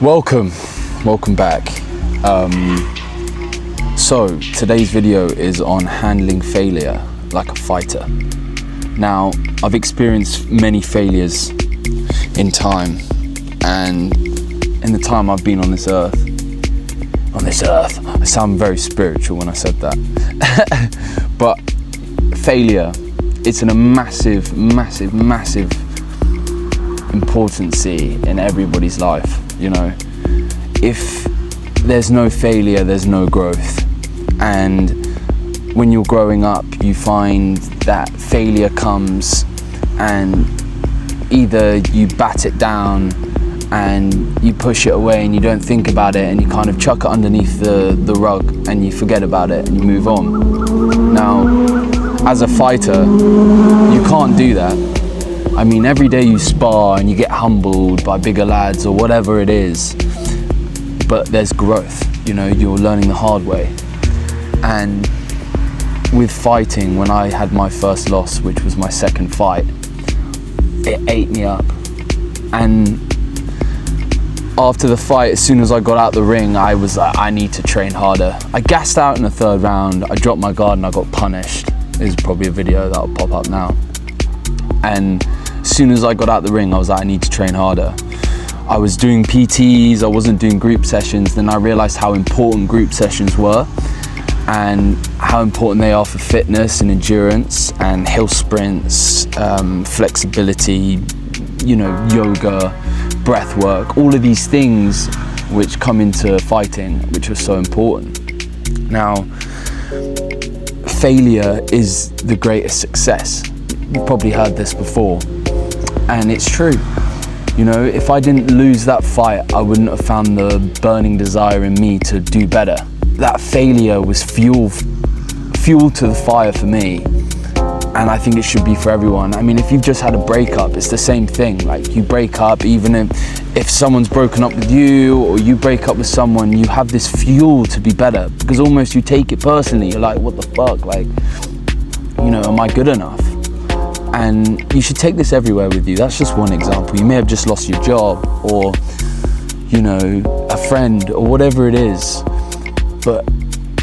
Welcome back. So today's video is on handling failure like a fighter. Now, I've experienced many failures in time, and in the time I've been on this earth, I sound very spiritual when I said that. But failure, it's a massive importance in everybody's life. You know, if there's no failure, there's no growth. And when you're growing up, you find that failure comes and either you bat it down and you push it away and you don't think about it and you kind of chuck it underneath the rug and you forget about it and you move on. Now, as a fighter, you can't do that. I mean, every day you spar and you get humbled by bigger lads or whatever it is, but there's growth, you know, you're learning the hard way. And with fighting, when I had my first loss, which was my second fight, it ate me up. And after the fight, as soon as I got out the ring, I was like, I need to train harder. I gassed out in the third round, I dropped my guard and I got punished. There's probably a video that'll pop up now. And as soon as I got out the ring, I was like, I need to train harder. I was doing PTs, I wasn't doing group sessions. Then I realized how important group sessions were and how important they are for fitness and endurance and hill sprints, flexibility, you know, yoga, breath work, all of these things which come into fighting, which are so important. Now, failure is the greatest success. You've probably heard this before, and it's true. You know, if I didn't lose that fight, I wouldn't have found the burning desire in me to do better. That failure was fuel to the fire for me, and I think it should be for everyone. I mean, if you've just had a breakup, it's the same thing. Like, you break up, even if someone's broken up with you or you break up with someone, you have this fuel to be better, because almost you take it personally. You're like, what the fuck? Like, you know, am I good enough? And you should take this everywhere with you. That's just one example. You may have just lost your job or, you know, a friend or whatever it is. But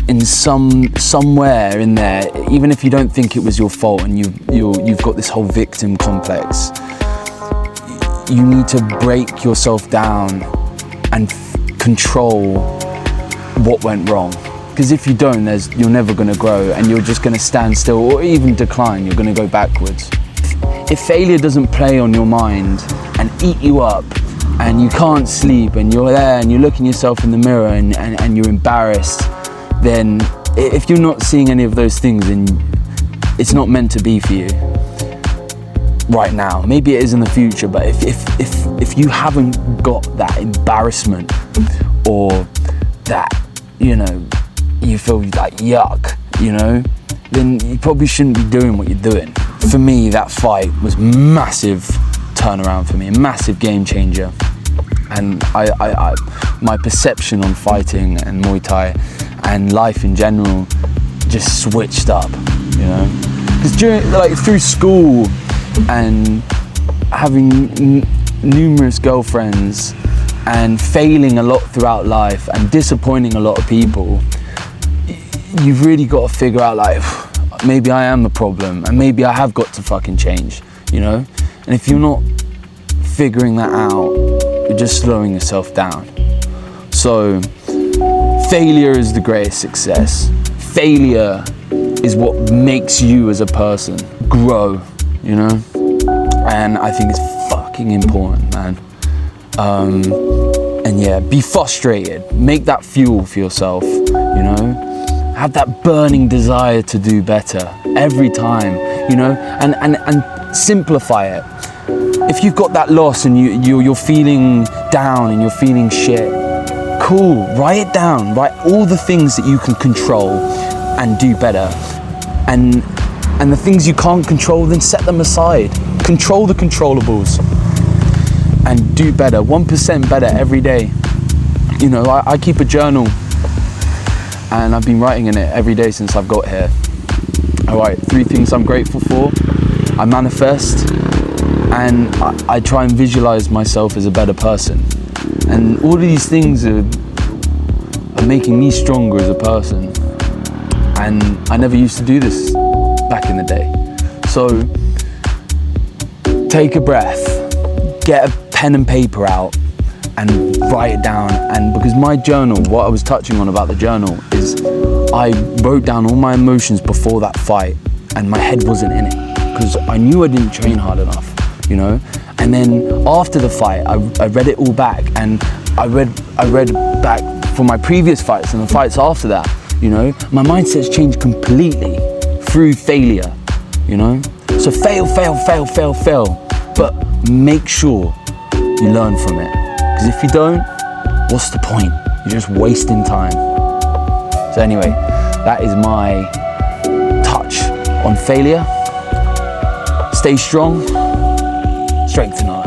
in somewhere in there, even if you don't think it was your fault and you've got this whole victim complex, you need to break yourself down and control what went wrong. Because if you don't, you're never going to grow and you're just going to stand still or even decline. You're going to go backwards. If failure doesn't play on your mind and eat you up and you can't sleep and you're there and you're looking yourself in the mirror and you're embarrassed, then if you're not seeing any of those things, then it's not meant to be for you right now. Maybe it is in the future, but if you haven't got that embarrassment or that, you know, you feel like yuck, you know, then you probably shouldn't be doing what you're doing. For me, that fight was massive turnaround for me, a massive game changer. And my perception on fighting and Muay Thai and life in general just switched up, you know. Because through school and having numerous girlfriends and failing a lot throughout life and disappointing a lot of people, you've really got to figure out, like, maybe I am the problem and maybe I have got to fucking change, you know? And if you're not figuring that out, you're just slowing yourself down. So failure is the greatest success. Failure is what makes you as a person grow, you know? And I think it's fucking important, man. And yeah, be frustrated. Make that fuel for yourself, you know? Have that burning desire to do better every time, you know, and simplify it. If you've got that loss and you're feeling down and you're feeling shit, cool, write it down, write all the things that you can control and do better. And the things you can't control, then set them aside. Control the controllables and do better, 1% better every day. You know, I keep a journal, and I've been writing in it every day since I've got here. I write 3 things I'm grateful for, I manifest, and I try and visualize myself as a better person. And all of these things are making me stronger as a person. And I never used to do this back in the day. So take a breath, get a pen and paper out and write it down. And because my journal, what I was touching on about the journal is I wrote down all my emotions before that fight and my head wasn't in it because I knew I didn't train hard enough, you know? And then after the fight, I read it all back, and I read back for my previous fights and the fights after that, you know? My mindset's changed completely through failure, you know? So fail, but make sure you learn from it. Because if you don't, what's the point? You're just wasting time. So anyway, that is my touch on failure. Stay strong, strength tonight.